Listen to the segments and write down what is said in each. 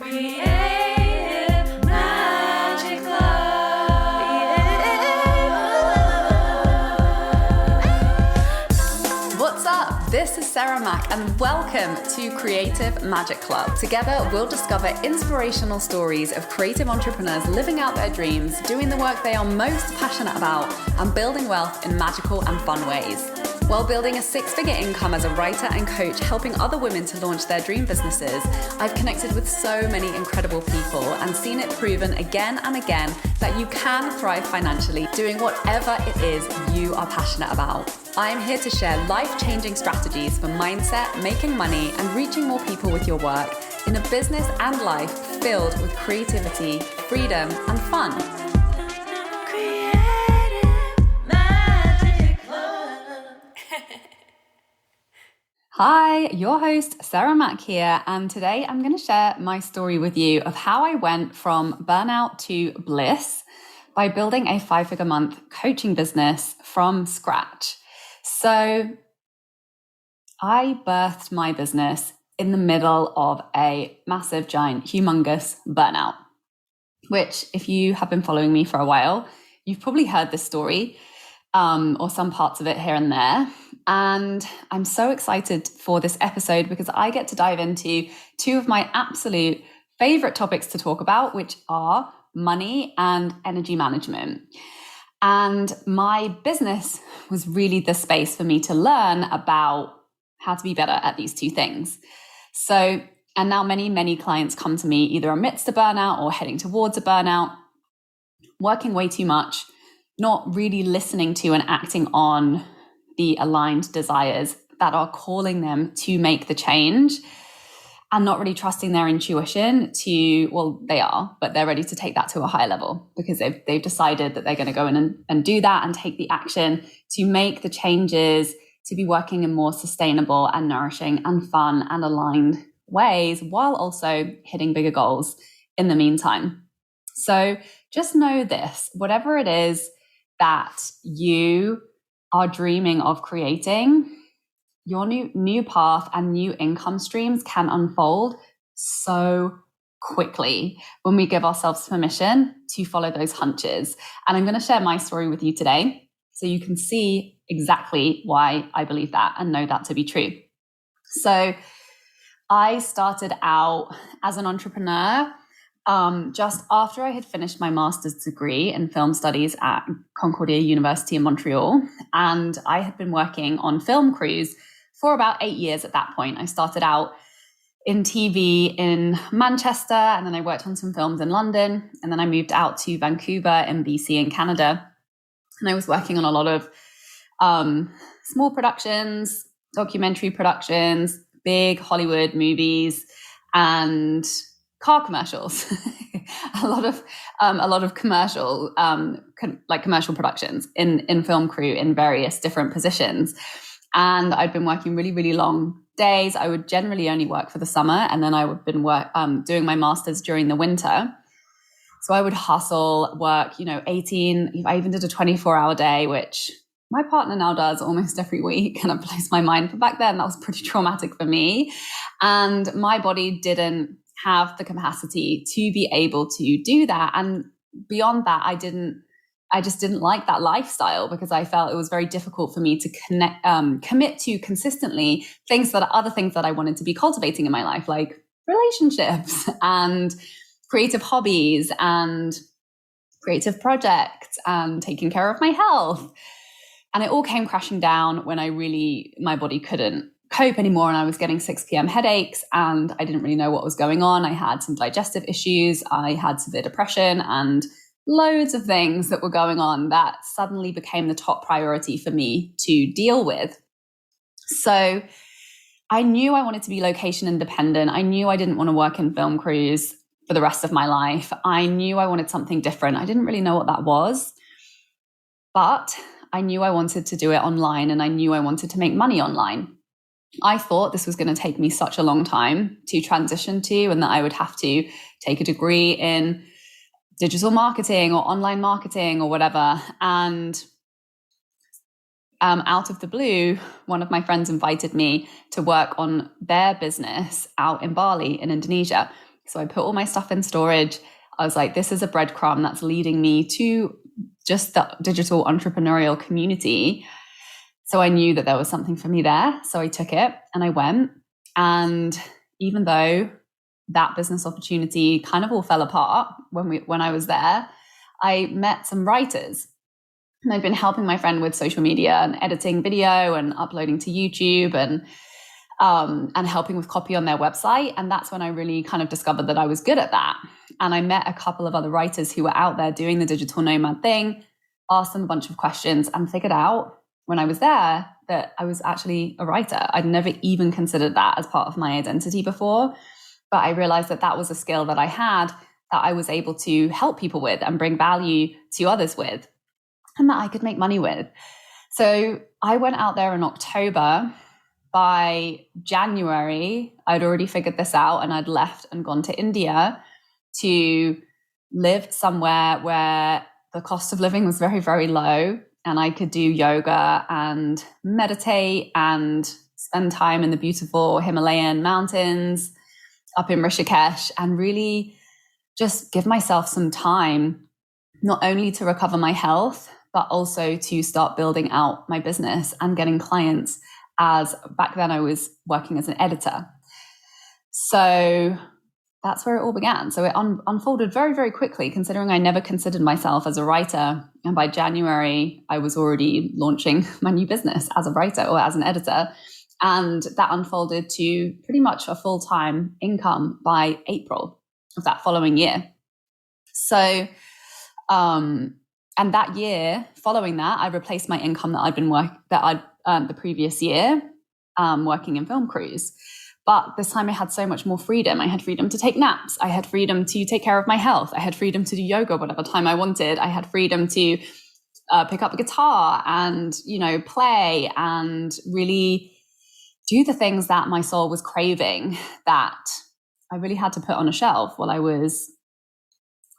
Creative Magic Club. What's up? This is Sarah Mack and welcome to Creative Magic Club. Together, we'll discover inspirational stories of creative entrepreneurs living out their dreams, doing the work they are most passionate about, and building wealth in magical and fun ways. While building a six-figure income as a writer and coach, helping other women to launch their dream businesses, I've connected with so many incredible people and seen it proven again and again that you can thrive financially doing whatever it is you are passionate about. I am here to share life-changing strategies for mindset, making money, and reaching more people with your work in a business and life filled with creativity, freedom, and fun. Hi, your host, Sarah Mack here, and today I'm going to share my story with you of how I went from burnout to bliss by building a 5-figure month coaching business from scratch. So I birthed my business in the middle of a massive, giant, humongous burnout, which if you have been following me for a while, you've probably heard this story or some parts of it here and there. And I'm so excited for this episode because I get to dive into two of my absolute favorite topics to talk about, which are money and energy management. And my business was really the space for me to learn about how to be better at these two things. So, and now many clients come to me either amidst a burnout or heading towards a burnout, working way too much, not really listening to and acting on the aligned desires that are calling them to make the change, and not really trusting their intuition to, well, they are, but they're ready to take that to a higher level because they've decided that they're going to go in and do that and take the action to make the changes, to be working in more sustainable and nourishing and fun and aligned ways while also hitting bigger goals in the meantime. So just know this, whatever it is that you are dreaming of creating, your new path and new income streams can unfold so quickly when we give ourselves permission to follow those hunches. And I'm going to share my story with you today so you can see exactly why I believe that and know that to be true. So I started out as an entrepreneur just after I had finished my master's degree in film studies at Concordia University in Montreal. And I had been working on film crews for about 8 years at that point. I started out in TV in Manchester, and then I worked on some films in London. And then I moved out to Vancouver in BC in Canada. And I was working on a lot of small productions, documentary productions, big Hollywood movies, and car commercials, a lot of commercial, like commercial productions in film crew in various different positions. And I'd been working really, really long days. I would generally only work for the summer, and then I would been doing my master's during the winter. So I would hustle, work, 18, I even did a 24-hour day, which my partner now does almost every week, and it blows my mind. But back then that was pretty traumatic for me. And my body didn't have the capacity to be able to do that. And beyond that, I just didn't like that lifestyle because I felt it was very difficult for me to commit to consistently other things that I wanted to be cultivating in my life, like relationships and creative hobbies and creative projects and taking care of my health. And it all came crashing down when my body couldn't cope anymore, and I was getting 6 p.m. headaches, and I didn't really know what was going on. I had some digestive issues, I had severe depression, and loads of things that were going on that suddenly became the top priority for me to deal with. So I knew I wanted to be location independent. I knew I didn't want to work in film crews for the rest of my life. I knew I wanted something different. I didn't really know what that was, but I knew I wanted to do it online, and I knew I wanted to make money online. I thought this was going to take me such a long time to transition to, and that I would have to take a degree in digital marketing or online marketing or whatever. And out of the blue, one of my friends invited me to work on their business out in Bali in Indonesia. So I put all my stuff in storage. I was like, this is a breadcrumb that's leading me to just the digital entrepreneurial community. So I knew that there was something for me there. So I took it and I went. And even though that business opportunity kind of all fell apart when I was there, I met some writers. And I'd been helping my friend with social media and editing video and uploading to YouTube and helping with copy on their website. And that's when I really kind of discovered that I was good at that. And I met a couple of other writers who were out there doing the digital nomad thing, asked them a bunch of questions, and figured out when I was there that I was actually a writer. I'd never even considered that as part of my identity before. But I realized that that was a skill that I had that I was able to help people with and bring value to others with, and that I could make money with. So I went out there in October. By January, I'd already figured this out, and I'd left and gone to India to live somewhere where the cost of living was very, very low, and I could do yoga and meditate and spend time in the beautiful Himalayan mountains up in Rishikesh, and really just give myself some time, not only to recover my health, but also to start building out my business and getting clients, as back then I was working as an editor. So that's where it all began. So it unfolded very, very quickly, considering I never considered myself as a writer. And by January, I was already launching my new business as a writer or as an editor. And that unfolded to pretty much a full-time income by April of that following year. So, and that year following that, I replaced my income that I'd been the previous year, working in film crews. But this time I had so much more freedom. I had freedom to take naps. I had freedom to take care of my health. I had freedom to do yoga whatever time I wanted. I had freedom to pick up a guitar and, play and really do the things that my soul was craving, that I really had to put on a shelf while I was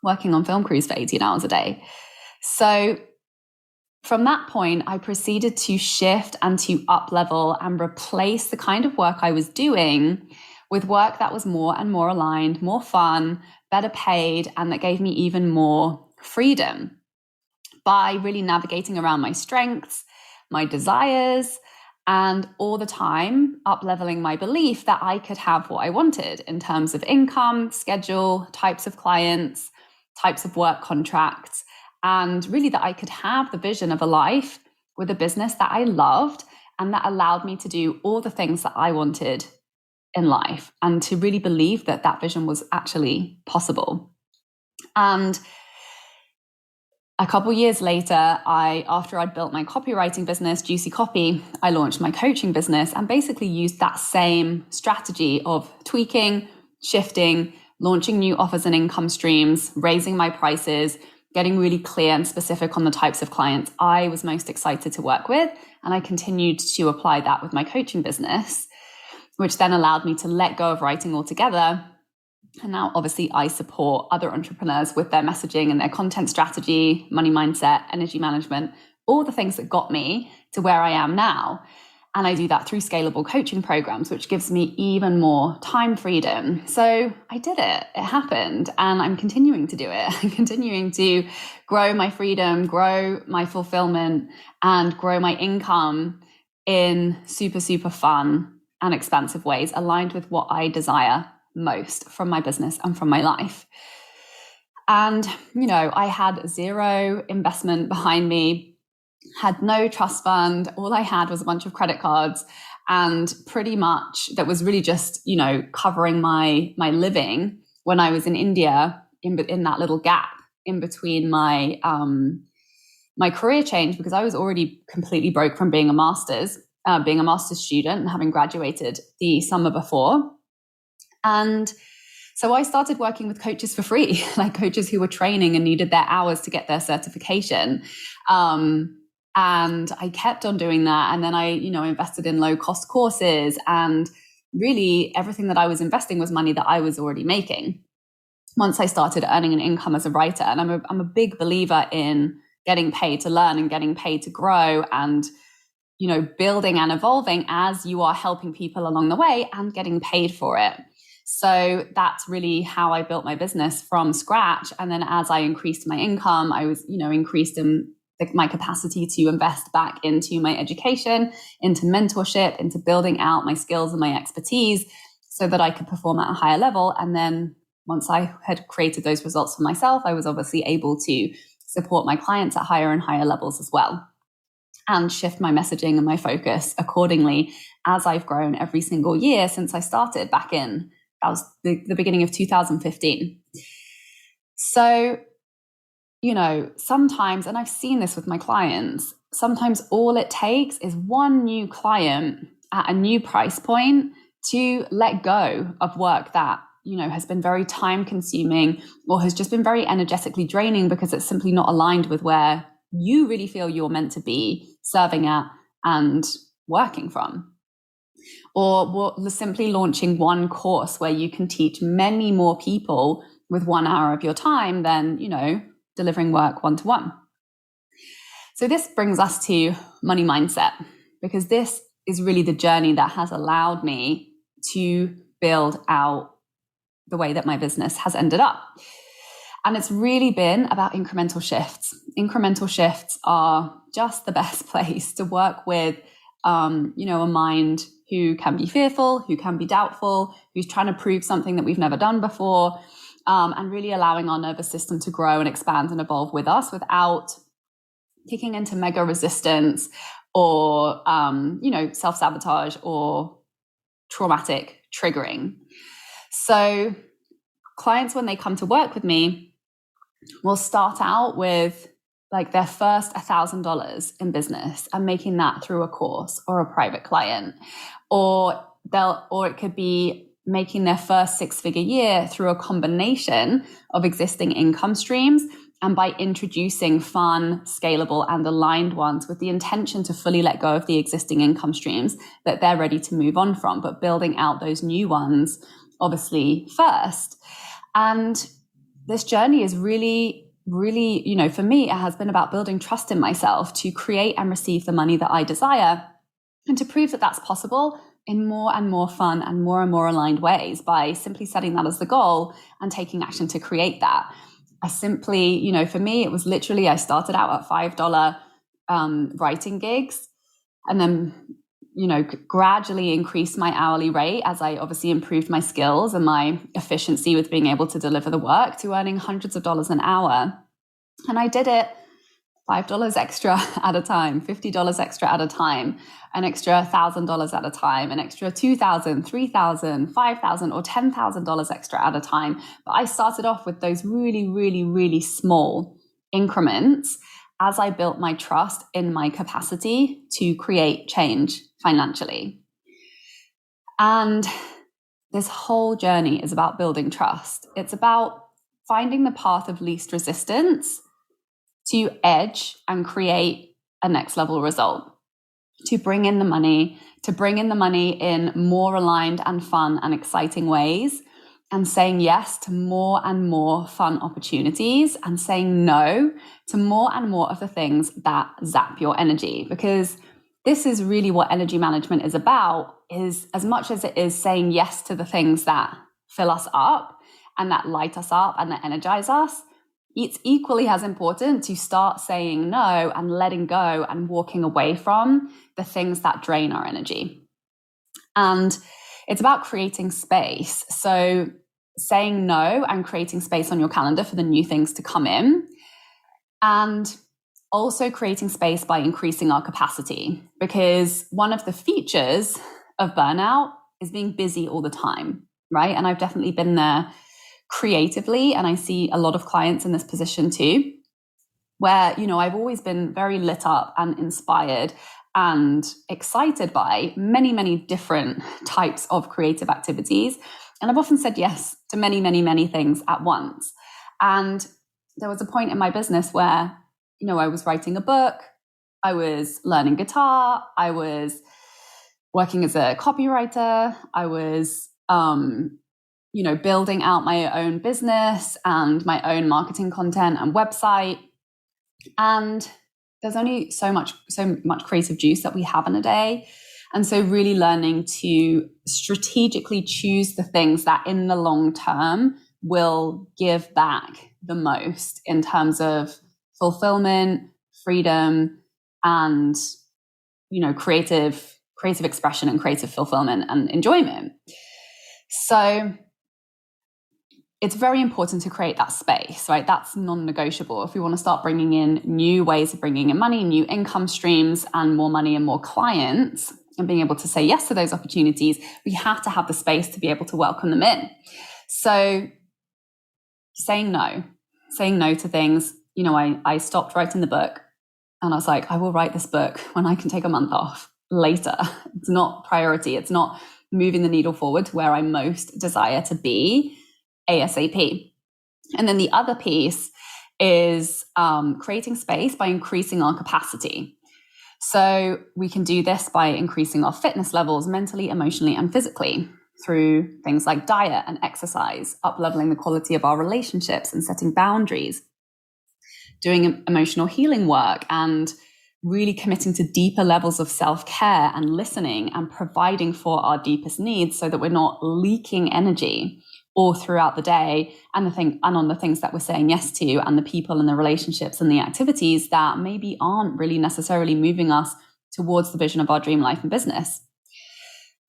working on film crews for 18 hours a day. So from that point, I proceeded to shift and to up-level and replace the kind of work I was doing with work that was more and more aligned, more fun, better paid, and that gave me even more freedom by really navigating around my strengths, my desires, and all the time up-leveling my belief that I could have what I wanted in terms of income, schedule, types of clients, types of work contracts, and really that I could have the vision of a life with a business that I loved and that allowed me to do all the things that I wanted in life, and to really believe that that vision was actually possible. And a couple years later, after I'd built my copywriting business, Juicy Copy, I launched my coaching business and basically used that same strategy of tweaking, shifting, launching new offers and income streams, raising my prices, getting really clear and specific on the types of clients I was most excited to work with. And I continued to apply that with my coaching business, which then allowed me to let go of writing altogether. And now obviously I support other entrepreneurs with their messaging and their content strategy, money mindset, energy management, all the things that got me to where I am now. And I do that through scalable coaching programs, which gives me even more time freedom. So I did it. It happened. And I'm continuing to do it. I'm continuing to grow my freedom, grow my fulfillment, and grow my income in super, super fun and expansive ways, aligned with what I desire most from my business and from my life. And, I had zero investment behind me, had no trust fund. All I had was a bunch of credit cards, and pretty much that was really just, covering my living when I was in India, in that little gap in between my career change, because I was already completely broke from being a master's student and having graduated the summer before. And so I started working with coaches for free, like coaches who were training and needed their hours to get their certification. And I kept on doing that. And then I, invested in low cost courses, and really everything that I was investing was money that I was already making once I started earning an income as a writer. And I'm a big believer in getting paid to learn and getting paid to grow, and, building and evolving as you are helping people along the way and getting paid for it. So that's really how I built my business from scratch. And then as I increased my income, I was, increased in my capacity to invest back into my education, into mentorship, into building out my skills and my expertise so that I could perform at a higher level. And then once I had created those results for myself, I was obviously able to support my clients at higher and higher levels as well, and shift my messaging and my focus accordingly as I've grown every single year since I started back in, that was the beginning of 2015. So, sometimes, and I've seen this with my clients, sometimes all it takes is one new client at a new price point to let go of work that, has been very time consuming or has just been very energetically draining because it's simply not aligned with where you really feel you're meant to be serving at and working from. Or simply launching one course where you can teach many more people with 1 hour of your time than, delivering work one-to-one. So this brings us to money mindset, because this is really the journey that has allowed me to build out the way that my business has ended up. And it's really been about incremental shifts. Incremental shifts are just the best place to work with, a mind who can be fearful, who can be doubtful, who's trying to prove something that we've never done before, and really allowing our nervous system to grow and expand and evolve with us without kicking into mega resistance or, self-sabotage or traumatic triggering. So clients, when they come to work with me, will start out with like their first $1,000 in business and making that through a course or a private client, or it could be making their first six-figure year through a combination of existing income streams and by introducing fun, scalable, and aligned ones with the intention to fully let go of the existing income streams that they're ready to move on from, but building out those new ones, obviously, first. And this journey is really, for me, it has been about building trust in myself to create and receive the money that I desire, and to prove that that's possible in more and more fun and more aligned ways by simply setting that as the goal and taking action to create that. I simply, for me, it was literally, I started out at $5 writing gigs, and then, gradually increased my hourly rate as I obviously improved my skills and my efficiency with being able to deliver the work, to earning hundreds of dollars an hour. And I did it $5 extra at a time, $50 extra at a time, an extra $1,000 at a time, an extra $2,000, $3,000, $5,000, or $10,000 extra at a time. But I started off with those really small increments as I built my trust in my capacity to create change financially. And this whole journey is about building trust. It's about finding the path of least resistance to edge and create a next level result, to bring in the money in more aligned and fun and exciting ways, and saying yes to more and more fun opportunities, and saying no to more and more of the things that zap your energy. Because this is really what energy management is about, is as much as it is saying yes to the things that fill us up and that light us up and that energize us, it's equally as important to start saying no and letting go and walking away from the things that drain our energy. And it's about creating space. So saying no and creating space on your calendar for the new things to come in, and also creating space by increasing our capacity. Because one of the features of burnout is being busy all the time, right? And I've definitely been there creatively, and I see a lot of clients in this position too, where, I've always been very lit up and inspired and excited by many different types of creative activities. And I've often said yes to many things at once. And there was a point in my business where, I was writing a book, I was learning guitar, I was working as a copywriter, I was, building out my own business and my own marketing content and website. And there's only so much creative juice that we have in a day. And so really learning to strategically choose the things that in the long term will give back the most in terms of fulfillment, freedom, and, creative expression and creative fulfillment and enjoyment. So it's very important to create that space, right? That's non-negotiable. If we want to start bringing in new ways of bringing in money, new income streams, and more money and more clients, and being able to say yes to those opportunities, we have to have the space to be able to welcome them in. So saying no to things. I stopped writing the book and I was like, I will write this book when I can take a month off later. It's not priority. It's not moving the needle forward to where I most desire to be ASAP. And then the other piece is creating space by increasing our capacity. So we can do this by increasing our fitness levels mentally, emotionally, and physically through things like diet and exercise, up-leveling the quality of our relationships and setting boundaries, doing emotional healing work, and really committing to deeper levels of self-care and listening and providing for our deepest needs so that we're not leaking energy all throughout the day and on the things that we're saying yes to and the people and the relationships and the activities that maybe aren't really necessarily moving us towards the vision of our dream life and business.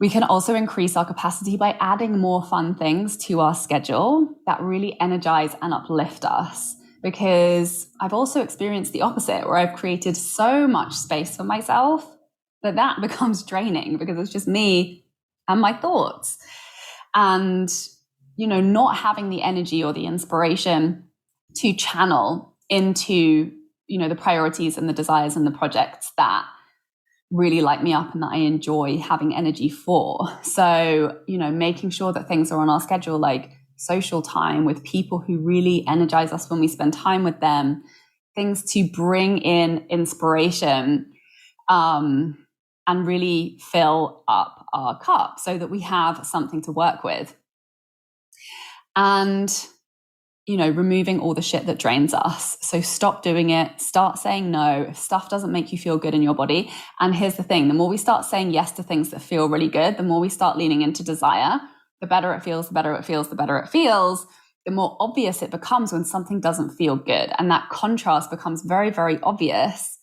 We can also increase our capacity by adding more fun things to our schedule that really energize and uplift us. Because I've also experienced the opposite, where I've created so much space for myself that becomes draining because it's just me and my thoughts. And, not having the energy or the inspiration to channel into, the priorities and the desires and the projects that really light me up and that I enjoy having energy for. So, making sure that things are on our schedule, like social time with people who really energize us when we spend time with them, things to bring in inspiration, and really fill up our cup so that we have something to work with. And, removing all the shit that drains us. So stop doing it, start saying no if stuff doesn't make you feel good in your body. And here's the thing, the more we start saying yes to things that feel really good, the more we start leaning into desire, the better it feels, the better it feels, the better it feels, the more obvious it becomes when something doesn't feel good. And that contrast becomes very, very obvious.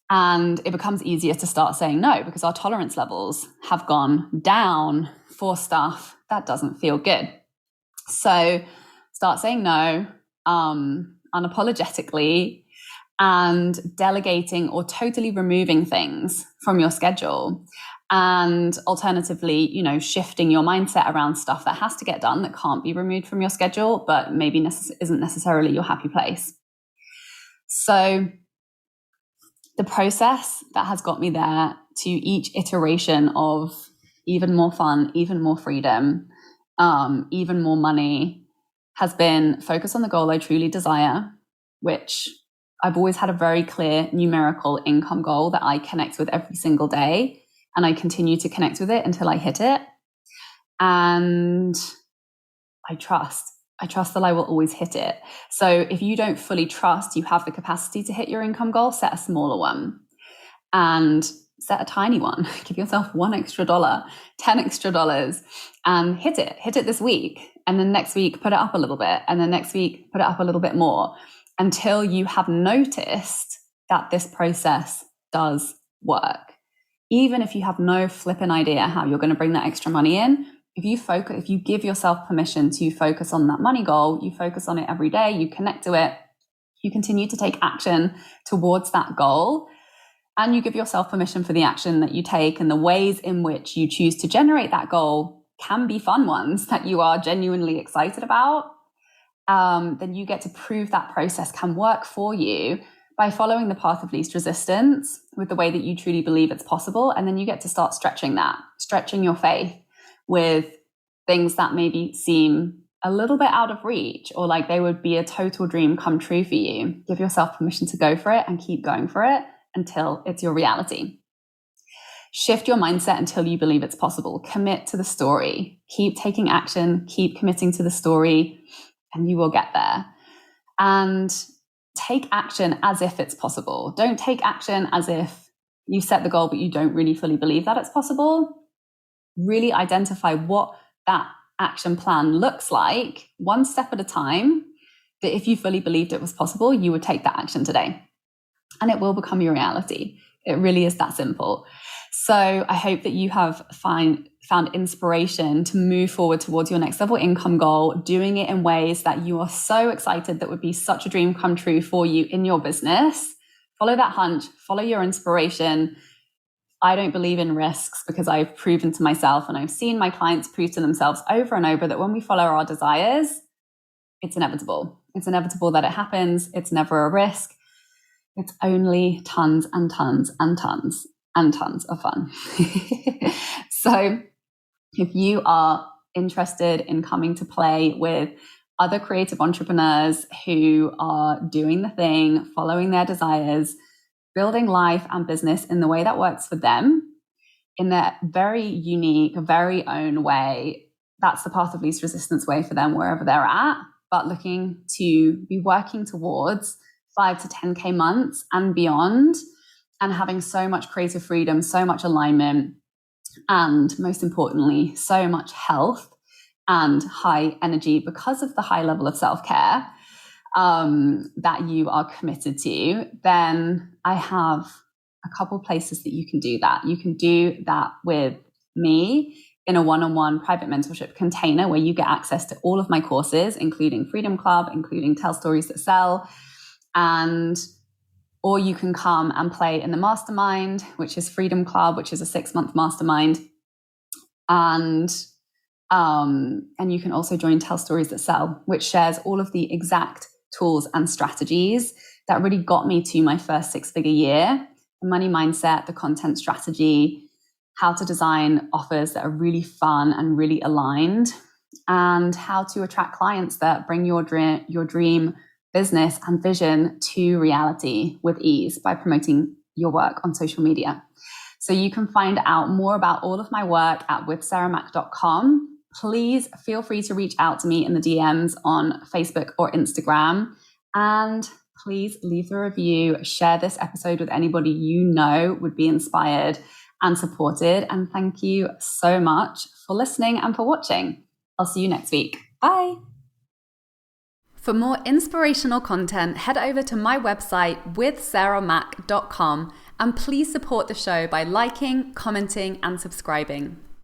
And it becomes easier to start saying no because our tolerance levels have gone down for stuff that doesn't feel good. So start saying no unapologetically and delegating or totally removing things from your schedule. And alternatively, shifting your mindset around stuff that has to get done that can't be removed from your schedule, but maybe isn't necessarily your happy place. So the process that has got me there to each iteration of even more fun, even more freedom, even more money has been focus on the goal I truly desire, which I've always had a very clear numerical income goal that I connect with every single day. And I continue to connect with it until I hit it. And I trust that I will always hit it. So if you don't fully trust you have the capacity to hit your income goal, set a smaller one and set a tiny one. Give yourself $1 extra, $10 extra, and hit it this week. And then next week, put it up a little bit. And then next week, put it up a little bit more until you have noticed that this process does work. Even if you have no flipping idea how you're going to bring that extra money in, if you give yourself permission to focus on that money goal, you focus on it every day, you connect to it, you continue to take action towards that goal, and you give yourself permission for the action that you take and the ways in which you choose to generate that goal can be fun ones that you are genuinely excited about, then you get to prove that process can work for you by following the path of least resistance with the way that you truly believe it's possible. And then you get to start stretching your faith with things that maybe seem a little bit out of reach or like they would be a total dream come true for you. Give yourself permission to go for it and keep going for it until it's your reality. Shift your mindset until you believe it's possible. Commit to the story. Keep taking action, keep committing to the story, and you will get there. And take action as if it's possible. Don't take action as if you set the goal, but you don't really fully believe that it's possible, really identify what that action plan looks like, one step at a time, that if you fully believed it was possible, you would take that action today. And it will become your reality. It really is that simple. So I hope that you have found inspiration to move forward towards your next level income goal, doing it in ways that you are so excited that would be such a dream come true for you in your business. Follow that hunch, follow your inspiration. I don't believe in risks because I've proven to myself and I've seen my clients prove to themselves over and over that when we follow our desires, it's inevitable. It's inevitable that it happens. It's never a risk. It's only tons and tons and tons and tons of fun. So if you are interested in coming to play with other creative entrepreneurs who are doing the thing, following their desires, building life and business in the way that works for them, in their very unique, very own way, that's the path of least resistance way for them wherever they're at, but looking to be working towards 5 to 10K months and beyond, and having so much creative freedom, so much alignment, and most importantly, so much health and high energy because of the high level of self-care that you are committed to, then I have a couple places that you can do that. You can do that with me in a one-on-one private mentorship container where you get access to all of my courses, including Freedom Club, including Tell Stories That Sell, or you can come and play in the mastermind, which is Freedom Club, which is a 6-month mastermind. And you can also join Tell Stories That Sell, which shares all of the exact tools and strategies that really got me to my first 6-figure year: the money mindset, the content strategy, how to design offers that are really fun and really aligned, and how to attract clients that bring your dream business and vision to reality with ease by promoting your work on social media. So you can find out more about all of my work at withsarahmac.com. Please feel free to reach out to me in the DMs on Facebook or Instagram. And please leave a review, share this episode with anybody you know would be inspired and supported. And thank you so much for listening and for watching. I'll see you next week. Bye. For more inspirational content, head over to my website withsarahmac.com and please support the show by liking, commenting, and subscribing.